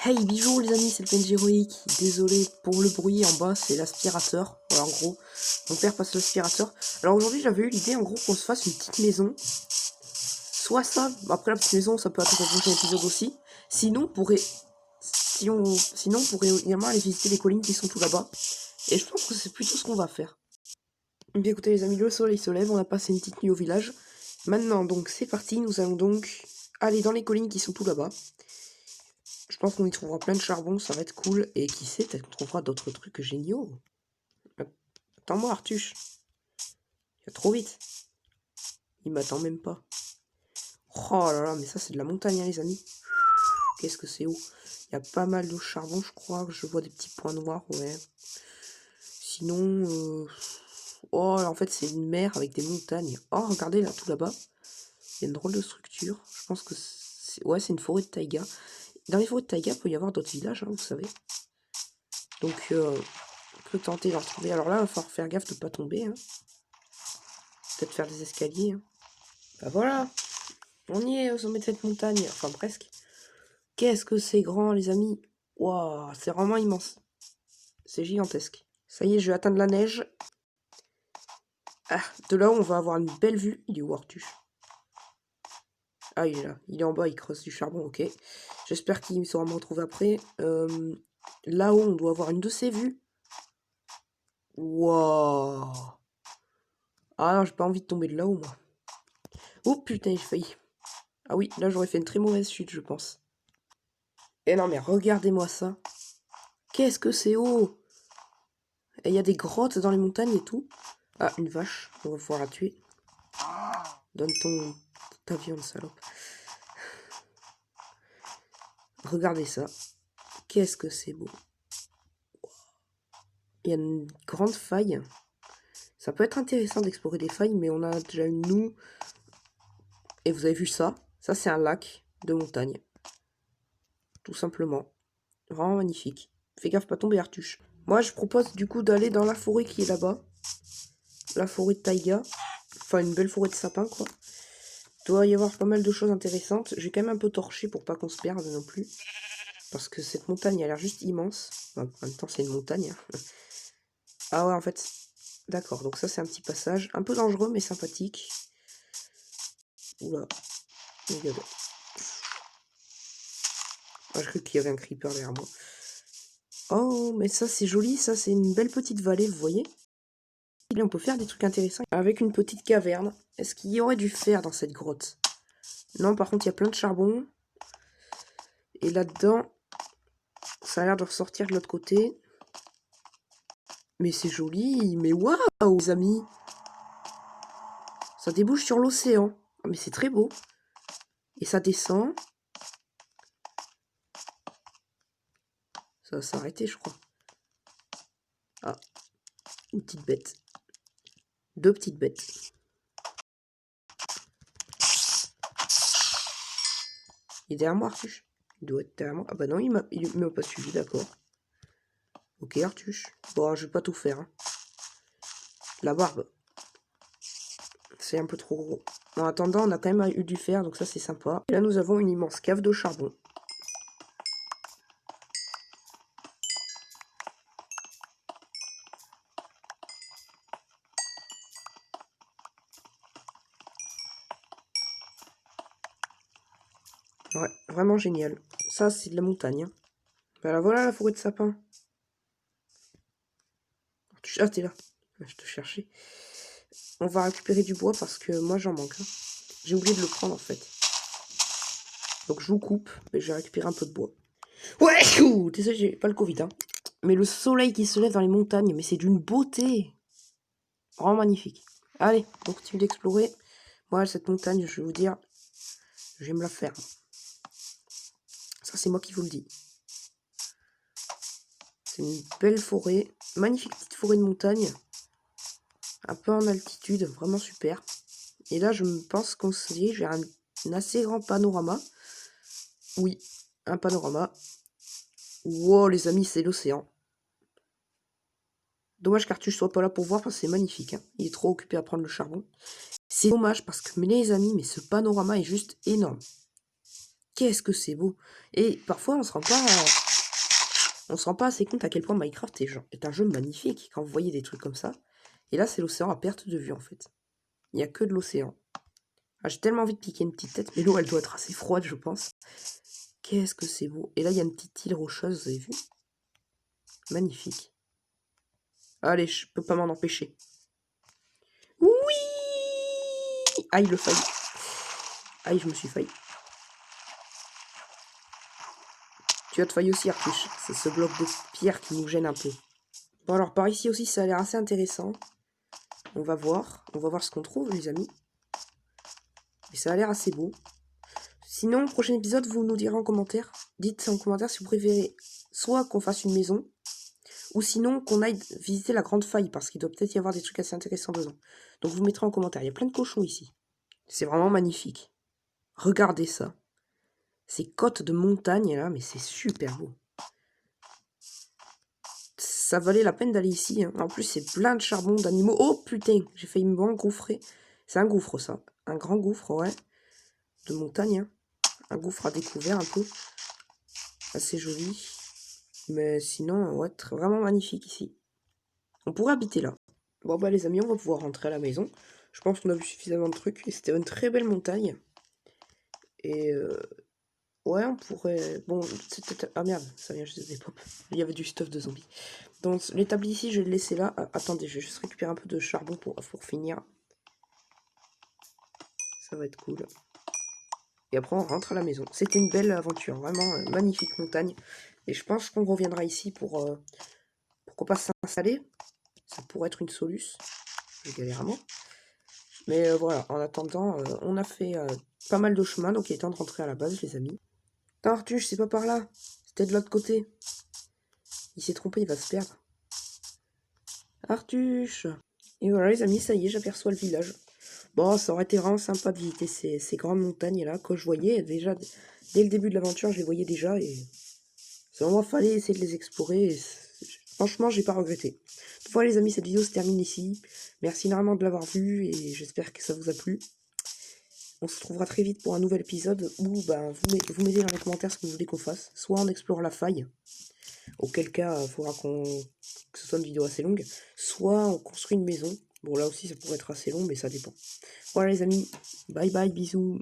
Hey bijou les amis, c'est le PNJ Héroïque. Désolé pour le bruit en bas, c'est l'aspirateur. Voilà, en gros, mon père passe l'aspirateur. Alors aujourd'hui, j'avais eu l'idée en gros qu'on se fasse une petite maison. Soit ça, après la petite maison, ça peut attendre le prochain épisode aussi. Sinon, on pourrait également aller visiter les collines qui sont tout là-bas. Et je pense que c'est plutôt ce qu'on va faire. Bien écoutez les amis, le soleil se lève, on a passé une petite nuit au village. Maintenant donc c'est parti, nous allons donc aller dans les collines qui sont tout là-bas. Je pense qu'on y trouvera plein de charbon, ça va être cool. Et qui sait, peut-être qu'on trouvera d'autres trucs géniaux. Attends-moi, Artuche. Il va trop vite. Il m'attend même pas. Oh là là, mais ça c'est de la montagne, hein, les amis. Qu'est-ce que c'est haut. Il y a pas mal de charbon, je crois. Je vois des petits points noirs, ouais. Sinon, oh, en fait, c'est une mer avec des montagnes. Oh, regardez, là, tout là-bas. Il y a une drôle de structure. Je pense que c'est... Ouais, c'est une forêt de taïga. Dans les forêts de taïga, il peut y avoir d'autres villages, hein, vous savez. Donc, on peut tenter d'en trouver. Alors là, il va falloir faire gaffe de ne pas tomber. Hein. Peut-être faire des escaliers. Hein. Bah voilà. On y est au sommet de cette montagne. Enfin, presque. Qu'est-ce que c'est grand, les amis. Waouh, c'est vraiment immense. C'est gigantesque. Ça y est, je vais atteindre la neige. Ah, de là où on va avoir une belle vue. Il est où, Artuche? Ah, il est là. Il est en bas, il creuse du charbon, ok. J'espère qu'il saura me retrouver après. Là-haut, on doit avoir une de ces vues. Waouh. Ah non, j'ai pas envie de tomber de là-haut, moi. Oh putain, j'ai failli. Ah oui, là, j'aurais fait une très mauvaise chute, je pense. Eh non, mais regardez-moi ça. Qu'est-ce que c'est haut. Et il y a des grottes dans les montagnes et tout. Ah, une vache. On va pouvoir la tuer. Donne ta viande, salope. Regardez ça. Qu'est-ce que c'est beau. Il y a une grande faille. Ça peut être intéressant d'explorer des failles, mais on a déjà une nous. Et vous avez vu ça? Ça, c'est un lac de montagne. Tout simplement. Vraiment magnifique. Fais gaffe, pas tomber, Artuche. Moi, je propose du coup d'aller dans la forêt qui est là-bas. La forêt de taïga. Enfin, une belle forêt de sapins, quoi. Il doit y avoir pas mal de choses intéressantes. J'ai quand même un peu torché pour pas qu'on se perde non plus. Parce que cette montagne a l'air juste immense. Enfin, en même temps, c'est une montagne. Hein. Ah ouais, en fait... D'accord, donc ça, c'est un petit passage. Un peu dangereux, mais sympathique. Oula. Regarde. Ah, je crois qu'il y avait un creeper derrière moi. Oh, mais ça, c'est joli. Ça, c'est une belle petite vallée, vous voyez? Et on peut faire des trucs intéressants. Avec une petite caverne. Est-ce qu'il y aurait du fer dans cette grotte? Non, par contre, il y a plein de charbon. Et là-dedans, ça a l'air de ressortir de l'autre côté. Mais c'est joli. Mais waouh, les amis. Ça débouche sur l'océan. Ah, mais c'est très beau. Et ça descend. Ça va s'arrêter, je crois. Ah, une petite bête. Deux petites bêtes. Il est derrière moi, Artuche. Il doit être derrière moi. Ah bah non, il m'a pas suivi, d'accord. Ok, Artuche. Bon, je vais pas tout faire. Hein. La barbe. C'est un peu trop gros. En attendant, on a quand même eu du fer, donc ça c'est sympa. Et là, nous avons une immense cave de charbon. Ouais, vraiment génial. Ça, c'est de la montagne. Hein. Bah voilà la forêt de sapin. Ah, t'es là. Je te cherchais. On va récupérer du bois parce que moi j'en manque. Hein. J'ai oublié de le prendre en fait. Donc je vous coupe, mais je vais récupérer un peu de bois. Ouais, désolé, j'ai pas le Covid. Hein. Mais le soleil qui se lève dans les montagnes, mais c'est d'une beauté. Vraiment magnifique. Allez, on continue d'explorer. Moi, cette montagne, je vais vous dire, je vais me la faire. Ça, c'est moi qui vous le dis. C'est une belle forêt. Magnifique petite forêt de montagne. Un peu en altitude, vraiment super. Et là, je me pense qu'on se dit, j'ai un assez grand panorama. Oui, un panorama. Wow, les amis, c'est l'océan. Dommage qu'Arthus soit pas là pour voir parce que c'est magnifique. Hein. Il est trop occupé à prendre le charbon. C'est dommage parce que, mais les amis, mais ce panorama est juste énorme. Qu'est-ce que c'est beau. Et parfois, on se rend pas assez compte à quel point Minecraft est un jeu magnifique quand vous voyez des trucs comme ça. Et là, c'est l'océan à perte de vue, en fait. Il n'y a que de l'océan. Ah, j'ai tellement envie de piquer une petite tête, mais l'eau, elle doit être assez froide, je pense. Qu'est-ce que c'est beau. Et là, il y a une petite île rocheuse, vous avez vu? Magnifique. Allez, je peux pas m'en empêcher. Oui! Aïe, le faille. Aïe, je me suis failli. Tu as te failli aussi, Artuche. C'est ce bloc de pierre qui nous gêne un peu. Bon, alors, par ici aussi, ça a l'air assez intéressant. On va voir. On va voir ce qu'on trouve, les amis. Et ça a l'air assez beau. Sinon, prochain épisode, vous nous direz en commentaire. Dites en commentaire si vous préférez soit qu'on fasse une maison, ou sinon qu'on aille visiter la grande faille, parce qu'il doit peut-être y avoir des trucs assez intéressants dedans. Donc vous mettrez en commentaire. Il y a plein de cochons ici. C'est vraiment magnifique. Regardez ça. Ces côtes de montagne là, mais c'est super beau. Ça valait la peine d'aller ici. Hein. En plus, c'est plein de charbon, d'animaux. Oh putain, j'ai failli me engouffrer. C'est un gouffre ça. Un grand gouffre, ouais. De montagne. Hein. Un gouffre à découvert un peu. Assez joli. Mais sinon, ouais, vraiment magnifique ici. On pourrait habiter là. Bon bah les amis, on va pouvoir rentrer à la maison. Je pense qu'on a vu suffisamment de trucs. Et c'était une très belle montagne. Et ouais, on pourrait... Bon, c'était... Ah merde, ça vient juste des pop. Il y avait du stuff de zombies. Donc l'établi ici, je vais le laisser là. Ah, attendez, je vais juste récupérer un peu de charbon pour finir. Ça va être cool. Et après, on rentre à la maison. C'était une belle aventure, vraiment magnifique montagne. Et je pense qu'on reviendra ici pour qu'on passe s'installer. Ça pourrait être une soluce. Je galère à mort. Mais voilà, en attendant, on a fait pas mal de chemin, donc il est temps de rentrer à la base, les amis. Attends, Artuche, c'est pas par là. C'était de l'autre côté. Il s'est trompé, il va se perdre. Artuche. Et voilà, les amis, ça y est, j'aperçois le village. Bon, ça aurait été vraiment sympa de visiter ces grandes montagnes-là, que je voyais déjà, dès le début de l'aventure, je les voyais déjà, et c'est vraiment fallait essayer de les explorer, et franchement, j'ai pas regretté. Voilà les amis, cette vidéo se termine ici. Merci énormément de l'avoir vue, et j'espère que ça vous a plu. On se retrouvera très vite pour un nouvel épisode où ben, vous mettez dans les commentaires ce que vous voulez qu'on fasse. Soit on explore la faille, auquel cas il faudra que ce soit une vidéo assez longue, soit on construit une maison. Bon là aussi ça pourrait être assez long mais ça dépend. Voilà les amis, bye bye, bisous.